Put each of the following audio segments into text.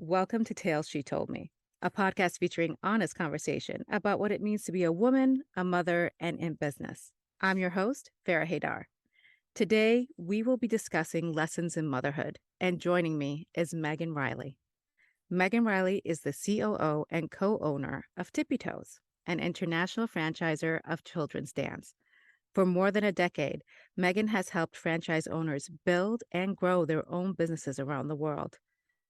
Welcome to Tales She Told Me, a podcast featuring honest conversation about what it means to be a woman, a mother, and in business. I'm your host, Farrah Haidar. Today, we will be discussing lessons in motherhood, and joining me is Megan Reilly. Megan Reilly is the COO and co-owner of Tippy Toes, an international franchisor of children's dance. For more than a decade, Megan has helped franchise owners build and grow their own businesses around the world.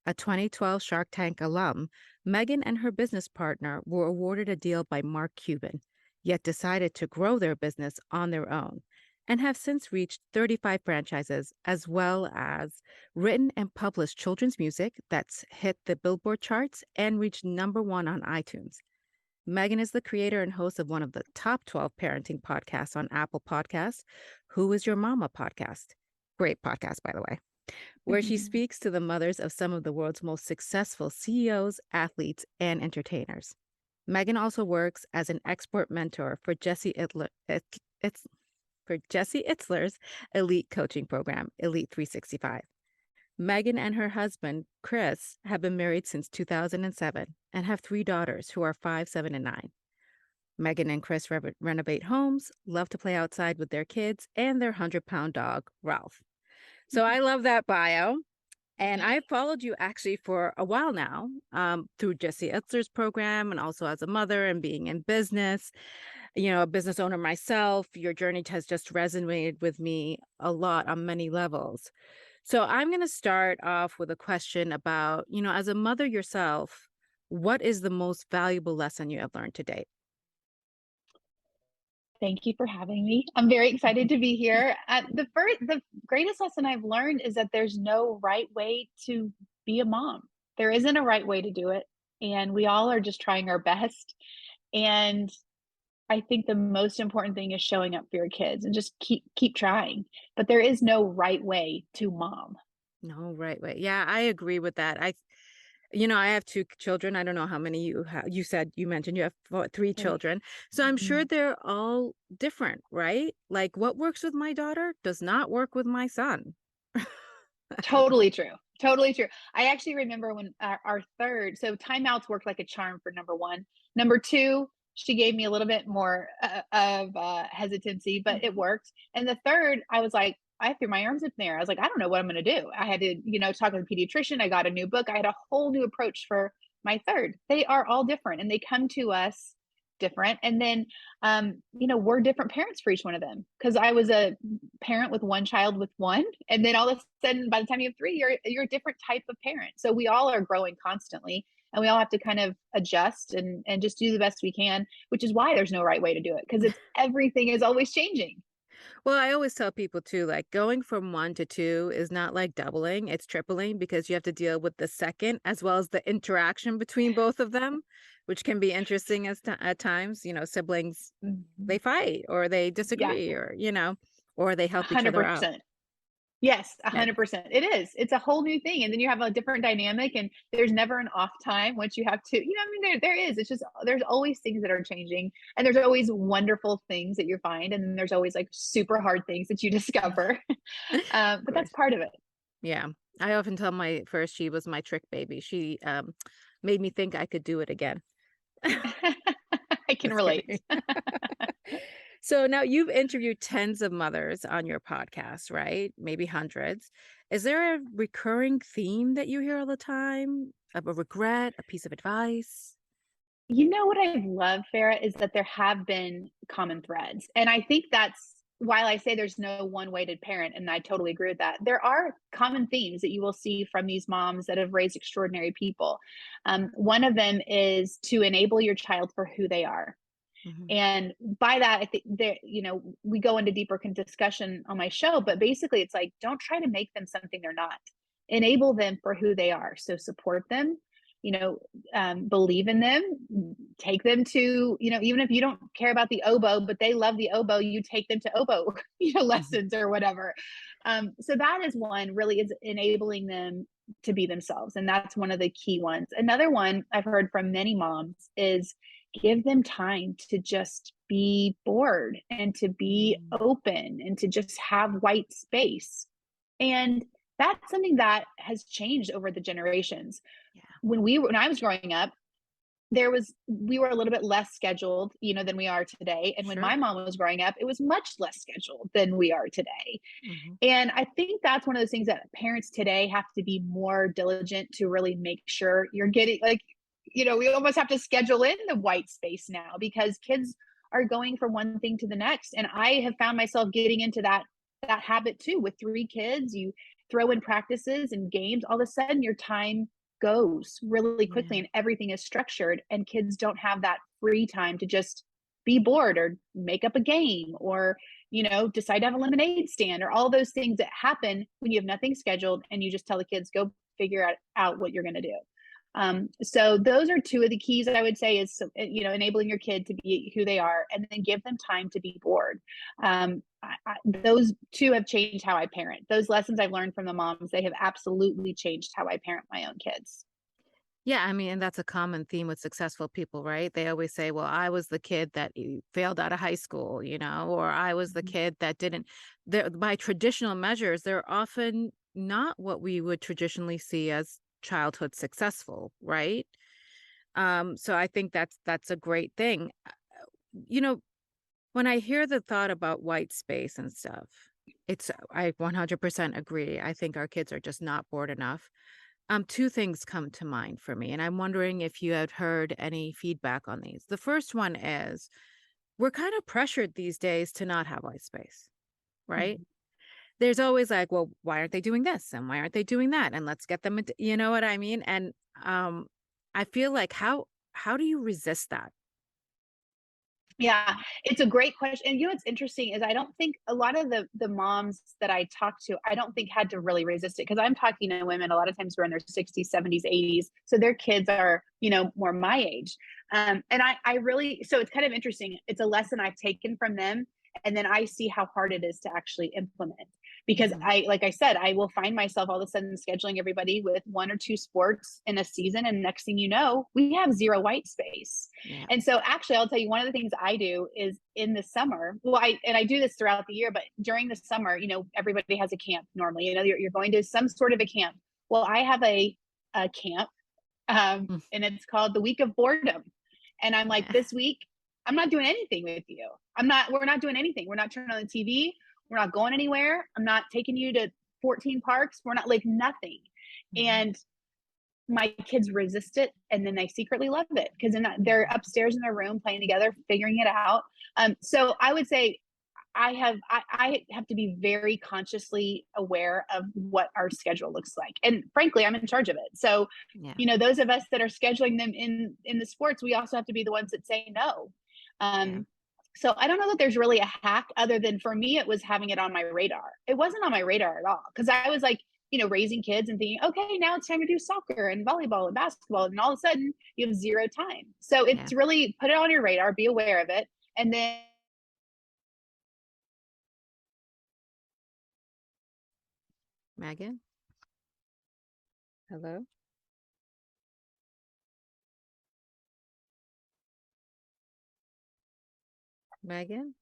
A 2012 Shark Tank alum, Megan and her business partner were awarded a deal by Mark Cuban, yet decided to grow their business on their own, and have since reached 35 franchises, as well as written and published children's music that's hit the Billboard charts and reached #1 on iTunes. Megan is the creator and host of one of the top 12 parenting podcasts on Apple Podcasts, Who is Your Mama podcast. Great podcast, by the way, where she speaks to the mothers of some of the world's most successful CEOs, athletes, and entertainers. Megan also works as an expert mentor for Jesse Itzler's elite coaching program, Elite 365. Megan and her husband, Chris, have been married since 2007 and have 3 daughters who are 5, 7, and 9. Megan and Chris renovate homes, love to play outside with their kids, and their 100-pound dog, Ralph. So I love that bio. And I've followed you actually for a while now, through Jesse Itzler's program and also as a mother and being in business, a business owner myself. Your journey has just resonated with me a lot on many levels. So I'm going to start off with a question about, as a mother yourself, what is the most valuable lesson you have learned to date? Thank you for having me. I'm very excited to be here. The greatest lesson I've learned is that there's no right way to be a mom. There isn't a right way to do it, and we all are just trying our best. And I think the most important thing is showing up for your kids and just keep trying. But there is no right way to mom. No, right, right. Yeah, I agree with that. I have 2 children. I don't know how many you have. You mentioned you have 3 Right. children. So I'm sure Mhm. they're all different, right? Like what works with my daughter does not work with my son. Totally true. Totally true. I actually remember when our third, so timeouts worked like a charm for number one. Number two, she gave me a little bit more of hesitancy, but it Mhm. worked. And the third, I was like, I threw my arms up in the air. I was like, I don't know what I'm going to do. I had to, talk to the pediatrician. I got a new book. I had a whole new approach for my third. They are all different and they come to us different. And then, we're different parents for each one of them because I was a parent with one child with one, and then all of a sudden by the time you have three, you're a different type of parent. So we all are growing constantly, and we all have to kind of adjust and just do the best we can, which is why there's no right way to do it because it's everything is always changing. Well, I always tell people too, like going from 1 to 2 is not like doubling, it's tripling because you have to deal with the second as well as the interaction between both of them, which can be interesting at times. Siblings, Mhm. they fight or they Yeah, disagree or they help each other out. 100%. Yes, Yeah, 100%. It is. It's a whole new thing, and then you have a different dynamic, and there's never an off time once you have to. I mean, there is. It's just there's always things that are changing, and there's always wonderful things that you find, and then there's always like super hard things that you discover. of But that's course. part of it. Yeah. I often tell my first she was my trick baby. She made me think I could do it again. I can Just relate. kidding. So now you've interviewed tens of mothers on your podcast, right? Maybe hundreds. Is there a recurring theme that you hear all the time? Of a regret, a piece of advice? You know what I love, Farah, is that there have been common threads. And I think that's while I say there's no one way to parent, and I totally agree with that, there are common themes that you will see from these moms that have raised extraordinary people. One of them is to enable your child for who they are. Mhm. And by that, I think that, we go into deeper discussion on my show, but basically it's like, don't try to make them something they're not. Enable them for who they are. So support them, you know, believe in them, take them to, even if you don't care about the oboe, but they love the oboe, you take them to oboe, Mhm. lessons or whatever. So that is one really is enabling them to be themselves. And that's one of the key ones. Another one I've heard from many moms is give them time to just be bored and to be Mm. open and to just have white space. And that's something that has changed over the generations. Yeah. when I was growing up, we were a little bit less scheduled, than we are today. And when Sure. my mom was growing up, it was much less scheduled than we are today. Hmm. And I think that's one of those things that parents today have to be more diligent to really make sure you're getting, like, we almost have to schedule in the white space now because kids are going from one thing to the next. And I have found myself getting into that habit too. With 3 kids, you throw in practices and games, all of a sudden your time goes really quickly Yeah. and everything is structured, and kids don't have that free time to just be bored or make up a game or decide to have a lemonade stand or all those things that happen when you have nothing scheduled and you just tell the kids, go figure out what you're going to do. So those are two of the keys I would say is, enabling your kid to be who they are and then give them time to be bored. Those two have changed how I parent. Those lessons I've learned from the moms, they have absolutely changed how I parent my own kids. Yeah, I mean, and that's a common theme with successful people, right? They always say, well, I was the kid that failed out of high school, or I was the Mhm. kid that didn't. By traditional measures, they're often not what we would traditionally see as childhood successful, right? So I think that's a great thing. You know, when I hear the thought about white space and stuff, I 100% agree. I think our kids are just not bored enough. Two things come to mind for me, and I'm wondering if you had heard any feedback on these. The first one is we're kind of pressured these days to not have white space, right? Mhm. There's always like, well, why aren't they doing this? And why aren't they doing that? And let's get them into, you know what I mean? And um, I feel like how do you resist that? Yeah, it's a great question. And what's interesting is I don't think a lot of the moms that I talked to, I don't think had to really resist it because I'm talking to women a lot of times who are in their 60s, 70s, 80s. So their kids are, more my age. And I really, so it's kind of interesting. It's a lesson I've taken from them. And then I see how hard it is to actually implement because Mhm. like I said, I will find myself all of a sudden scheduling everybody with 1 or 2 sports in a season. And next thing you know, we have zero white space. Yeah. And so actually, I'll tell you one of the things I do is in the summer. Well, I do this throughout the year, but during the summer, everybody has a camp normally. You're going to some sort of a camp. Well, I have a camp, Mm. and it's called the Week of Boredom. And I'm like, Yeah. this week, I'm not doing anything with you. We're not doing anything. We're not turning on the TV. We're not going anywhere. I'm not taking you to 14 parks. We're not like nothing. Mhm. And my kids resist it and then they secretly love it because then they're upstairs in their room playing together, figuring it out. So I would say I have to be very consciously aware of what our schedule looks like. And frankly, I'm in charge of it. So, Yeah. those of us that are scheduling them in the sports, we also have to be the ones that say no. Yeah. Um, so I don't know that there's really a hack other than for me, it was having it on my radar. It wasn't on my radar at all because I was like, raising kids and thinking, okay, now it's time to do soccer and volleyball and basketball. And all of a sudden you have zero time. So Yeah. it's really put it on your radar, be aware of it. And then Megan? Hello? Megan?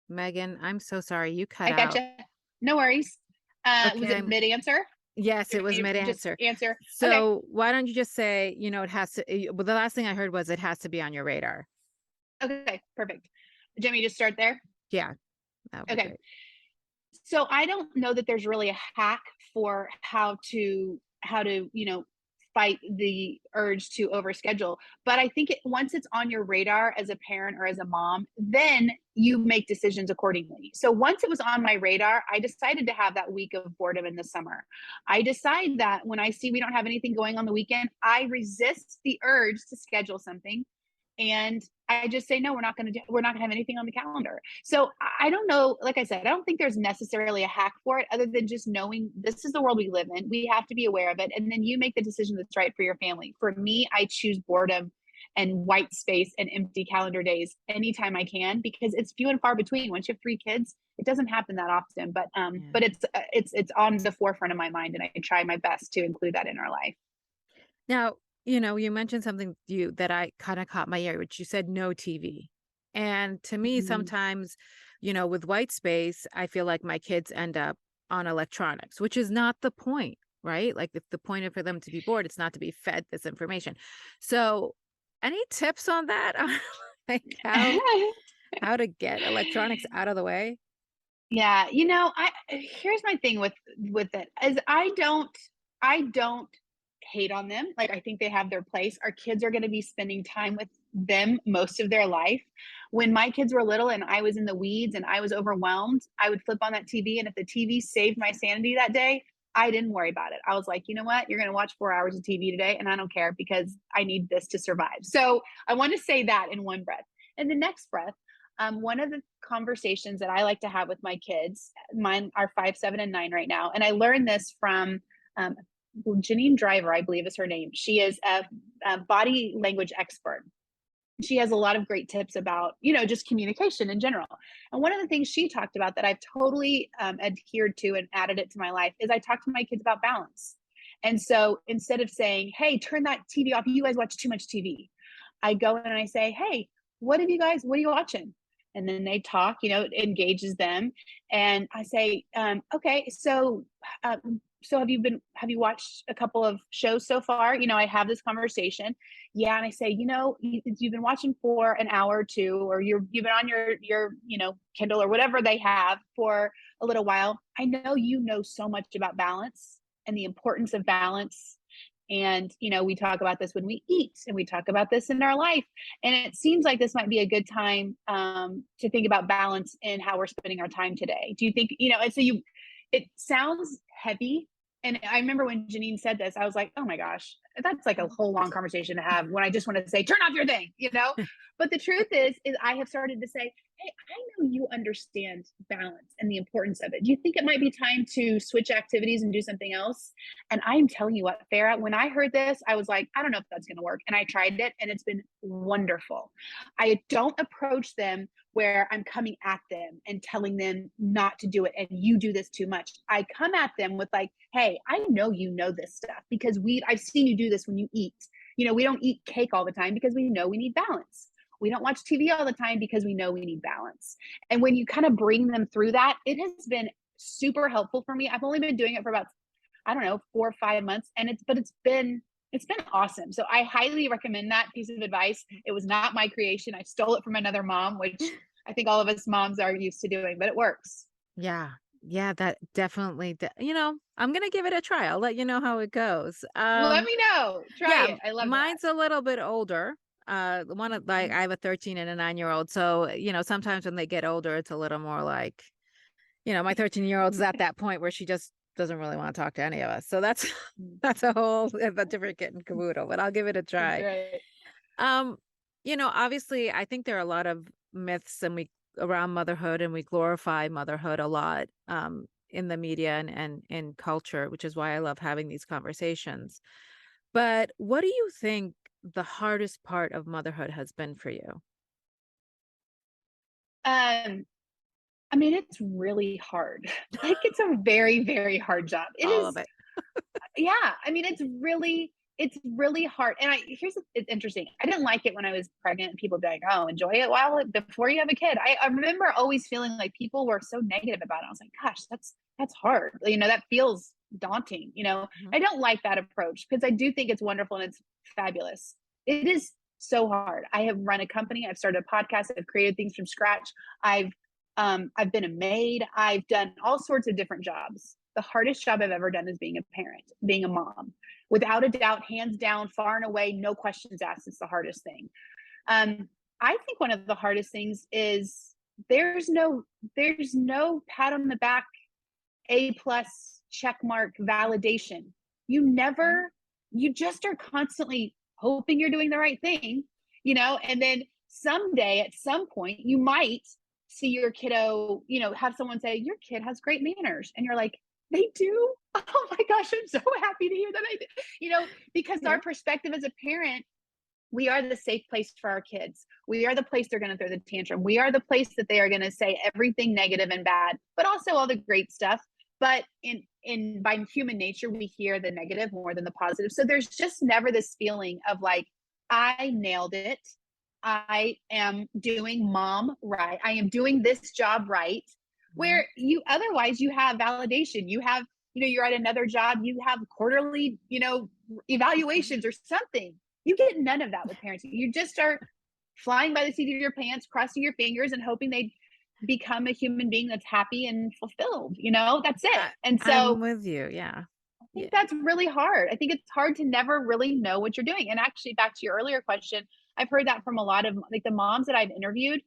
Megan, I'm so sorry. You cut I out. gotcha. No worries. Was Okay. it mid answer? Yes, Do it you was want me to just mid-answer. answer? Okay. So why don't you just say, it has to, well, the last thing I heard was it has to be on your radar. Okay. Perfect. Jimmy, just start there. Yeah, that would be Okay. great. So I don't know that there's really a hack for how to fight the urge to overschedule, but I think once it's on your radar as a parent or as a mom, then you make decisions accordingly. So once it was on my radar, I decided to have that week of boredom in the summer. I decide that when I see we don't have anything going on the weekend, I resist the urge to schedule something and I just say no, we're not going to have anything on the calendar. So I don't know, like I said, I don't think there's necessarily a hack for it other than just knowing this is the world we live in. We have to be aware of it and then you make the decision that's right for your family. For me, I choose boredom and white space and empty calendar days anytime I can because it's few and far between. Once you have 3 kids, it doesn't happen that often, but Yeah. but it's on the forefront of my mind and I try my best to include that in our life. Now, you mentioned something that I kind of caught my ear, which you said no TV. And to me, Mhm. sometimes, with white space, I feel like my kids end up on electronics, which is not the point, right? Like if the point of for them to be bored, it's not to be fed this information. So any tips on that? Like how to get electronics out of the way? Yeah, I here's my thing with it is I don't hate on them. Like I think they have their place. Our kids are going to be spending time with them most of their life. When my kids were little and I was in the weeds and I was overwhelmed, I would flip on that TV, and if the TV saved my sanity that day, I didn't worry about it. I was like, "You know what? You're going to watch 4 hours of TV today and I don't care because I need this to survive." So, I want to say that in one breath. In the next breath, one of the conversations that I like to have with my kids, mine are 5, 7, and 9 right now. And I learned this from um, Janine Driver, I believe is her name. She is a body language expert. She has a lot of great tips about, just communication in general. And one of the things she talked about that I've totally adhered to and added it to my life is I talk to my kids about balance. And so instead of saying, "Hey, turn that TV off, you guys watch too much TV," I go in and I say, "Hey, what are you watching?" And then they talk, it engages them. And I say, "Okay, so have you watched a couple of shows so far?" I have this conversation. Yeah. And I say, you've been watching for an hour or two, or you've been on your, Kindle or whatever they have for a little while. I know you know so much about balance and the importance of balance. And, we talk about this when we eat, and we talk about this in our life. And it seems like this might be a good time to think about balance in how we're spending our time today. Do you think, and so it sounds heavy. And I remember when Janine said this, I was like, "Oh my gosh, that's like a whole long conversation to have when I just want to say, turn off your thing." But the truth is I have started to say, "Hey, I know you understand balance and the importance of it. Do you think it might be time to switch activities and do something else?" And I'm telling you what, Farrah, when I heard this, I was like, "I don't know if that's going to work." And I tried it, and it's been wonderful. I don't approach them where I'm coming at them and telling them not to do it and you do this too much. I come at them with like, "Hey, I know you know this stuff because I've seen you do this when you eat. We don't eat cake all the time because we know we need balance. We don't watch TV all the time because we know we need balance." And when you kind of bring them through that, it has been super helpful for me. I've only been doing it for about, I don't know, 4 or 5 months, and it's been awesome. So I highly recommend that piece of advice. It was not my creation. I stole it from another mom, which I think all of us moms are used to doing, but it works. Yeah. Yeah, that definitely, I'm going to give it a try. I'll let you know how it goes. Let me know. Try Yeah, it. I love that. mine's a little bit older. One of like Mhm. I have a 13 and a 9-year-old. So, sometimes when they get older, it's a little more like, my 13-year-old's at that point where she just doesn't really want to talk to any of us. So that's Mm. that's a different kit and caboodle, but I'll give it a That's try. right. Um, obviously I think there are a lot of myths and we around motherhood, and we glorify motherhood a lot in the media and in culture, which is why I love having these conversations. But what do you think the hardest part of motherhood has been for you? Um, I mean, it's really hard. Like it's a very, very hard job. It All of is. it. Yeah. I mean, it's really hard. And it's interesting. I didn't like it when I was pregnant and people be like, "Oh, enjoy it while before you have a kid." I remember always feeling like people were so negative about it. I was like, "Gosh, that's hard." That feels daunting. Mhm. I don't like that approach because I do think it's wonderful and it's fabulous. It is so hard. I have run a company, I've started a podcast, I've created things from scratch. I've been a maid, I've done all sorts of different jobs. The hardest job I've ever done is being a parent, being a mom. Without a doubt, hands down, far and away, no questions asked. It's the hardest thing. Um, I think one of the hardest things is there's no there's no pat on the back, A plus, check mark, validation. You Mhm. never, you just are constantly hoping you're doing the right thing, and then someday at some point you might see your kiddo, have someone say, "Your kid has great manners." And you're like, "They do?" Oh my gosh, I'm so happy to hear that I do, because Yeah. our perspective as a parent, we are the safe place for our kids. We are the place they're going to throw the tantrum. We are the place that they are going to say everything negative and bad, but also all the great stuff. But in by human nature, we hear the negative more than the positive. So there's just never this feeling of like, "I nailed it. I am doing mom right. I am doing this job right." Mhm. where you otherwise you have validation, you have, you're at another job, you have quarterly, evaluations or something. You get none of that with parenting. You just are flying by the seat of your pants, crossing your fingers and hoping they become a human being that's happy and fulfilled. That's it. I And I'm so with you, yeah. I Yeah. think that's really hard. I think it's hard to never really know what you're doing. And actually, back to your earlier question, I've heard that from a lot of like the moms that I've interviewed.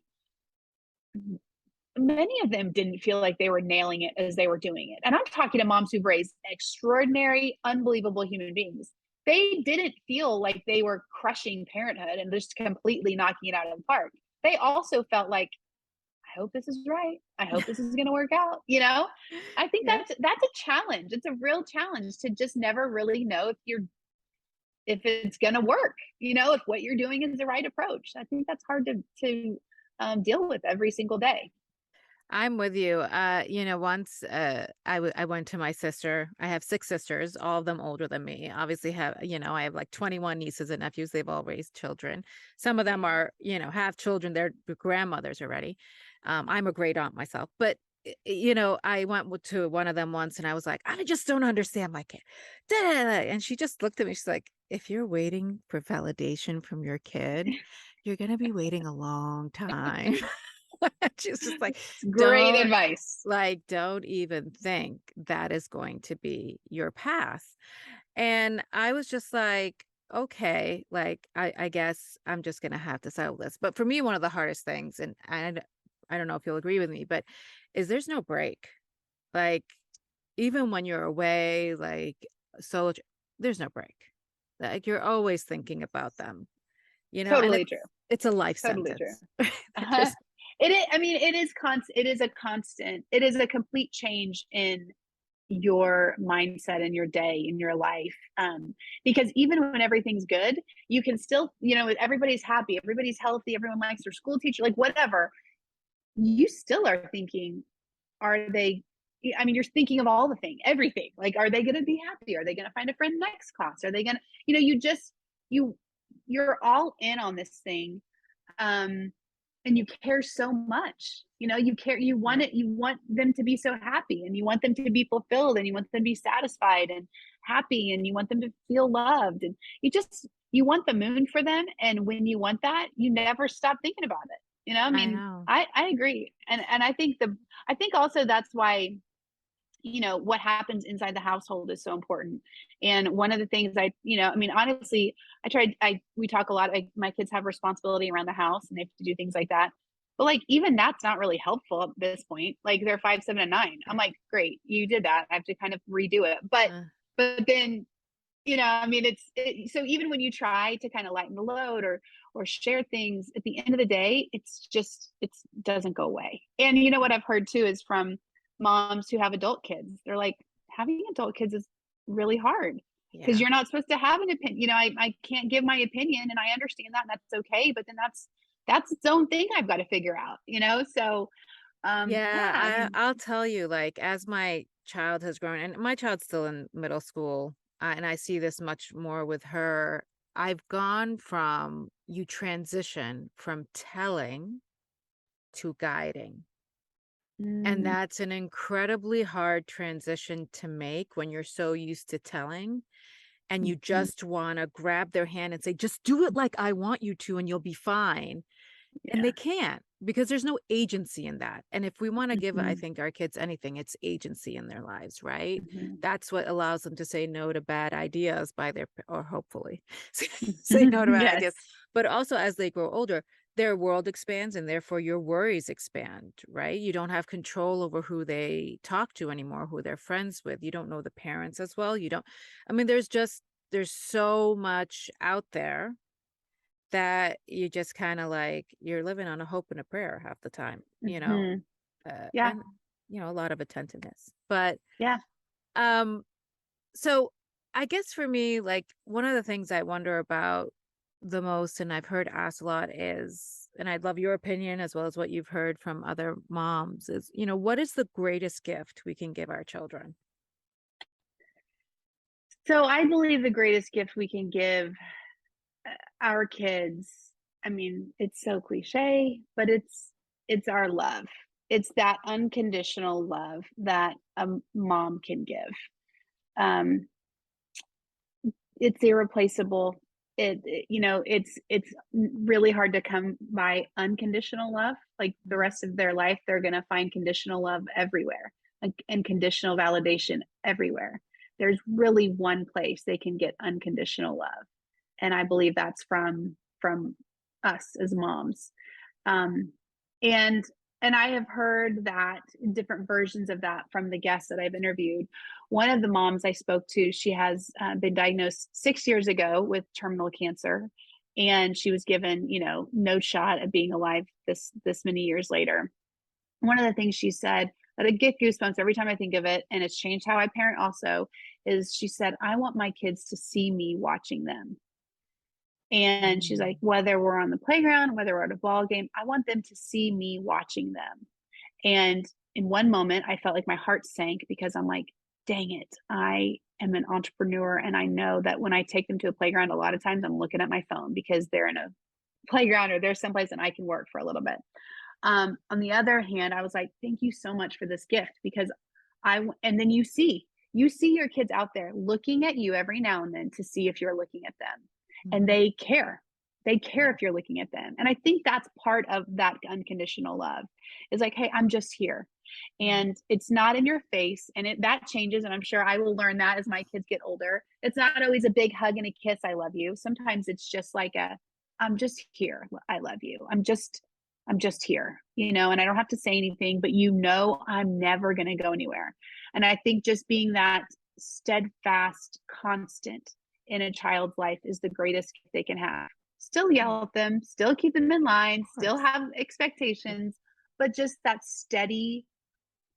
Many of them didn't feel like they were nailing it as they were doing it. And I'm talking to moms who've raised extraordinary, unbelievable human beings. They didn't feel like they were crushing parenthood and just completely knocking it out of the park. They also felt like, I hope this is right. I hope this is going to work out. I think Yeah. that's a challenge. It's a real challenge to just never really know if it's going to work. If what you're doing is the right approach. I think that's hard to deal with every single day. I'm with you. Once I went to my sister. I have 6 sisters, all of them older than me. Obviously I have like 21 nieces and nephews. They've all raised children. Some of them are, have children, they're grandmothers already. I'm a great aunt myself. But I went to one of them once and I was like, I just don't understand my kid. Da, da, da. And she just looked at me. She's like, if you're waiting for validation from your kid, you're gonna be waiting a long time. She's just like, It's great don't advice. don't even think that is going to be your path. And I was just like, okay, like I guess I'm just gonna have to settle this. But for me, one of the hardest things, and I don't know if you'll agree with me, but is there's no break. Like even when you're away, like so there's no break. Like you're always thinking about them, and Totally true. it's a life Totally true. sentence. Uh-huh. There's It is, I mean, it is a constant, it is a complete change in your mindset in your day, in your life. Because even when everything's good, you can still, everybody's happy, everybody's healthy, everyone likes their school teacher, like whatever, you still are thinking, are they, I mean, you're thinking of all the thing, everything. Like, are they going to be happy? Are they going to find a friend next class? Are they going to, you just, you, you're all in on this thing. Um, and you care so much, you care, you want yeah. it, you want them to be so happy and you want them to be fulfilled and you want them to be satisfied and happy and you want them to feel loved and you want the moon for them. And when you want that, you never stop thinking about it. I I mean, know. I agree. And I think also that's why, what happens inside the household is so important. And one of the things I mean, honestly, we talk a lot, my kids have responsibility around the house and they have to do things like that. But like, even that's not really helpful at this point. Like they're 5, 7, and 9. I'm like, great, you did that. I have to kind of redo it. Uh, But then, I mean, so even when you try to kind of lighten the load or share things, at the end of the day, it doesn't go away. And what I've heard too is from moms who have adult kids. They're like, having adult kids is really hard because yeah. you're not supposed to have an opinion. I can't give my opinion and I understand that and that's okay. But then that's its own thing I've got to figure out. So yeah, I Yeah, mean, I'll tell you, like, as my child has grown, and my child's still in middle school, and I see this much more with her. I've gone from you transition from telling to guiding. And mm, that's an incredibly hard transition to make when you're so used to telling and you mhm, just want to grab their hand and say, just do it like I want you to, and you'll be fine. And yeah. they can't because there's no agency in that. And if we want to give, I Mhm, think, our kids anything, it's agency in their lives, right? mhm. That's what allows them to say no to bad ideas by or hopefully say no to bad Yes. ideas. But also as they grow older, their world expands and therefore your worries expand, right? You don't have control over who they talk to anymore, who they're friends with. You don't know the parents as well. You don't, I mean, there's so much out there that you just kinda like you're living on a hope and a prayer half the time, Mhm. Yeah, and, a lot of attentiveness. But, yeah. um, so I guess for me, like, one of the things I wonder about the most, and I've heard asked a lot is, and I'd love your opinion as well as what you've heard from other moms is, what is the greatest gift we can give our children? So I believe the greatest gift we can give our kids, I mean, it's so cliche, but it's our love. it's that unconditional love that a mom can give. Um, it's irreplaceable. It's really hard to come by unconditional love. Like the rest of their life, they're gonna find conditional love everywhere, like, and conditional validation everywhere. There's really one place they can get unconditional love, and I believe that's from us as moms. Um, and and I have heard that different versions of that from the guests that I've interviewed. One of the moms I spoke to, she has been diagnosed 6 years ago with terminal cancer, and she was given, no shot at being alive this many years later. One of the things she said that I get goosebumps every time I think of it, and it's changed how I parent also, is she said, "I want my kids to see me watching them." And she's Mm. like, whether we're on the playground, whether we're at a ball game, I want them to see me watching them. And in one moment, I felt like my heart sank because I'm like, dang it, I am an entrepreneur. And I know that when I take them to a playground, a lot of times I'm looking at my phone because they're in a playground or there's someplace that I can work for a little bit. On the other hand, I was like, thank you so much for this gift because and then you see your kids out there looking at you every now and then to see if you're looking at them, and Mhm. they care. They care Yeah. if you're looking at them. And I think that's part of that unconditional love is like, hey, I'm just here. Right. And it's not in your face. And that changes. And I'm sure I will learn that as my kids get older. It's not always a big hug and a kiss, I love you. Sometimes it's just like I'm just here. I love you. I'm just here, and I don't have to say anything, but I'm never going to go anywhere. And I think just being that steadfast constant in a child's life is the greatest gift they can have. Still Yeah. yell at them, still keep them in line, Of still course. have expectations, but just that steady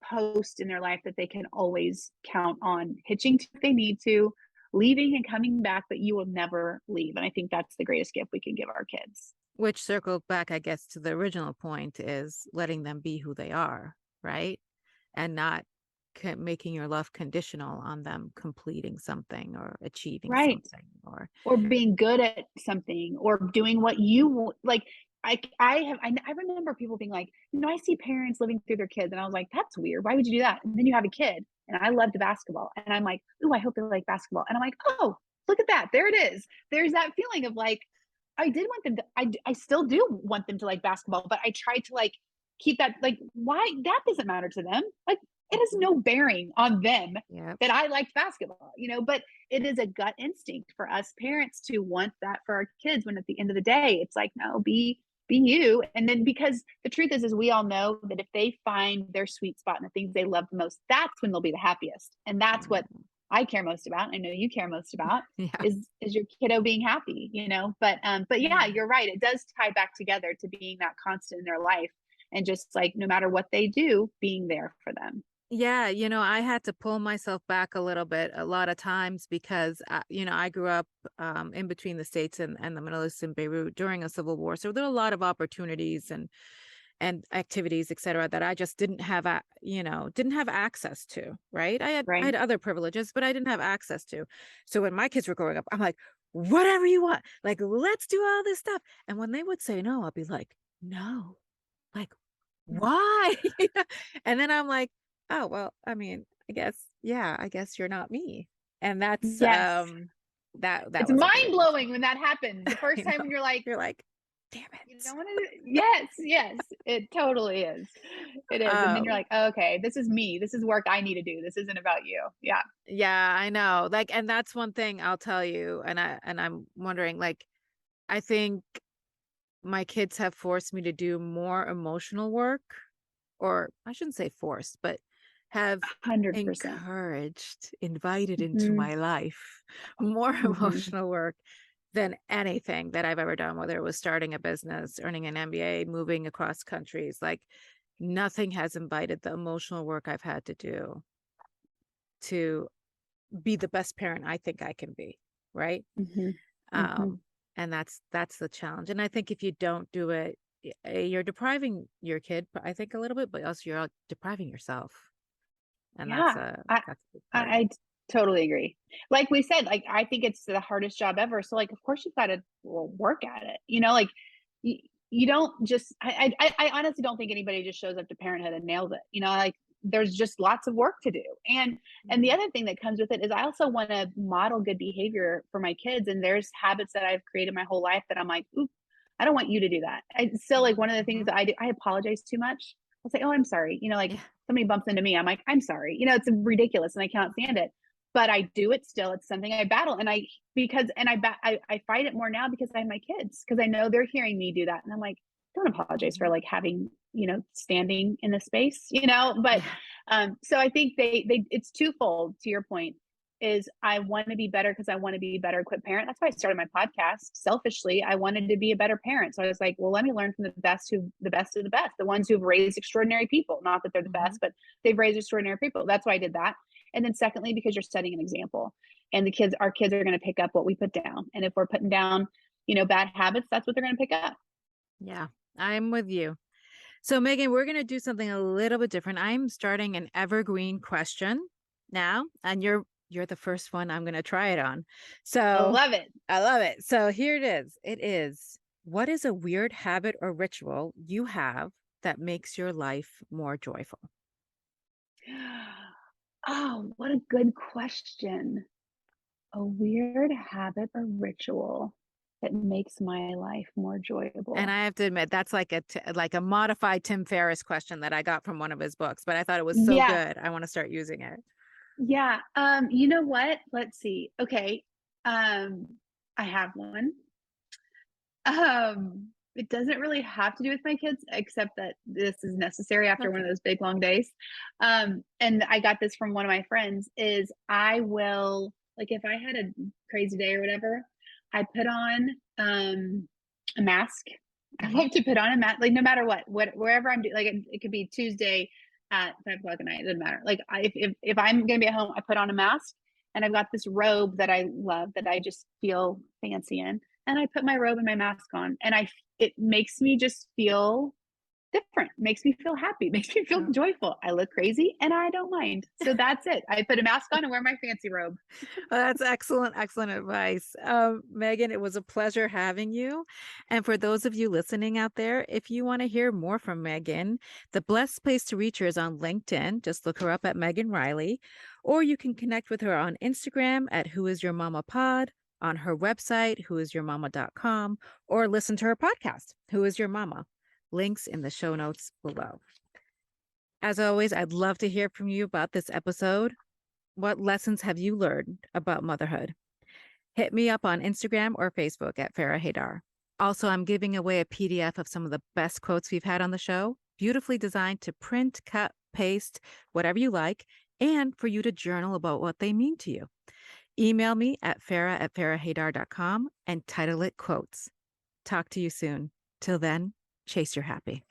post in their life that they can always count on hitching to if they need to, leaving and coming back, but you will never leave. And I think that's the greatest gift we can give our kids. Which circled back, I guess, to the original point is letting them be who they are, right? And not making your love conditional on them completing something or achieving Right. something or Or being good at something or doing what you like. I remember people being like, I see parents living through their kids, and I was like, that's weird. Why would you do that? And then you have a kid, and I loved basketball, and I'm like, ooh, I hope they like basketball, and I'm like, oh, look at that, there it is. There's that feeling of like, I did want them to, I still do want them to like basketball, but I tried to like keep that like, why that doesn't matter to them, like it has Mhm. no bearing on them Yep. that I liked basketball, but it is a gut instinct for us parents to want that for our kids when at the end of the day it's like, no, be you. And then because the truth is we all know that if they find their sweet spot and the things they love the most, that's when they'll be the happiest. And that's what Mm. I care most about. I know you care most about Yeah. is your kiddo being happy, but yeah, Yeah. you're right, it does tie back together to being that constant in their life, and just like no matter what they do, being there for them. Yeah, I had to pull myself back a little bit a lot of times because, I grew up in between the States and the Middle East in Beirut during a civil war. So there were a lot of opportunities and activities, et cetera, that I just didn't have access to. Right. I had Right. other privileges, but I didn't have access to. So when my kids were growing up, I'm like, whatever you want, like, let's do all this stuff. And when they would say no, I'll be like, no, like, why? And then I'm like, "Oh, well, I mean, I guess, yeah, I guess you're not me." And that's, Yes. that It's was a mind big one for blowing me. when that happens. The first I time know. when you're like, You're like, "Damn you it." don't want to. Yes, yes, it totally is. It is, and then you're Um, like, oh, okay, this is me. This is work I need to do. This isn't about you. Yeah. yeah, I know. Like, and that's one thing I'll tell you, and I'm wondering, like, I think my kids have forced me to do more emotional work, or I shouldn't say forced, but have 100%. encouraged, invited into Hmm. my life more Hmm. emotional work than anything that I've ever done, whether it was starting a business, earning an MBA, moving across countries. Like, nothing has invited the emotional work I've had to do to be the best parent I think I can be, right? Hmm. Hmm. Um, and that's the challenge. And I think if you don't do it, you're depriving your kid, I think a little bit, but also you're depriving yourself. And that's Yeah, I, that's a big part. I totally agree. Like we said, like I think it's the hardest job ever. So like, of course you've got to work at it. Like you don't just I honestly don't think anybody just shows up to parenthood and nails it. Like there's just lots of work to do. And the Mhm. other thing that comes with it is I also want to model good behavior for my kids. And there's habits that I've created my whole life that I'm like, oop, I don't want you to do that. I still like one of the things Mhm. that I do, I apologize too much. I'll say, oh, I'm sorry. Like Yeah. somebody bumps into me, I'm like, I'm sorry. It's ridiculous and I can't stand it. But I do it still. It's something I battle. And I because and I fight it more now because I have my kids, because I know they're hearing me do that. And I'm like, don't apologize for Mhm. like having, standing in the space, but Yeah. so I think they it's twofold to your point. Is I want to be better because I want to be a better equipped parent. That's why I started my podcast. Selfishly, I wanted to be a better parent. So I was like, well, let me learn from the best of the best, the ones who've raised extraordinary people. Not that they're the Mhm. best, but they've raised extraordinary people. That's why I did that. And then secondly, because you're setting an example. And our kids are going to pick up what we put down. And if we're putting down, bad habits, that's what they're going to pick up. Yeah. I'm with you. So, Megan, we're going to do something a little bit different. I'm starting an evergreen question now, and you're the first one I'm going to try it on. I So, love it. I love it. So, here it is. It is, what is a weird habit or ritual you have that makes your life more joyful? Oh, what a good question. A weird habit or ritual that makes my life more And enjoyable. I have to admit, that's like like a modified Tim Ferriss question that I got from one of his books, but I thought it was so Yeah, good. I want to start using it. yeah. You know what? Let's see. Okay. Um, I have one. It doesn't really have to do with my kids, except that this is necessary after one of Okay. those big long days. And I got this from one of my friends, is I will, like, if I had a crazy day or whatever, I put on a mask. I Hmm. love to put on a mask, like no matter what wherever I'm doing, like it could be Tuesday at 5 o'clock at night. It doesn't matter. Like if I'm gonna be at home, I put on a mask, and I've got this robe that I love, that I just feel fancy in, and I put my robe and my mask on, and it makes me just feel different, makes me feel happy, makes me feel Oh, joyful. I look crazy and I don't mind. So that's it. I put a mask on and wear my fancy robe. that's excellent, excellent advice. Megan, it was a pleasure having you. And for those of you listening out there, if you want to hear more from Megan, the best place to reach her is on LinkedIn. Just look her up at Megan Reilly, or you can connect with her on Instagram at Who Is Your Mama Pod, on her website, whoisyourmama.com, or listen to her podcast, Who Is Your Mama? Links in the show notes below. As always, I'd love to hear from you about this episode. What lessons have you learned about motherhood? Hit me up on Instagram or Facebook at Farrah Haidar. Also, I'm giving away a PDF of some of the best quotes we've had on the show, beautifully designed to print, cut, paste, whatever you like, and for you to journal about what they mean to you. Email me at farrah@farrahhaidar.com and title it Quotes. Talk to you soon. Till then, chase your happy.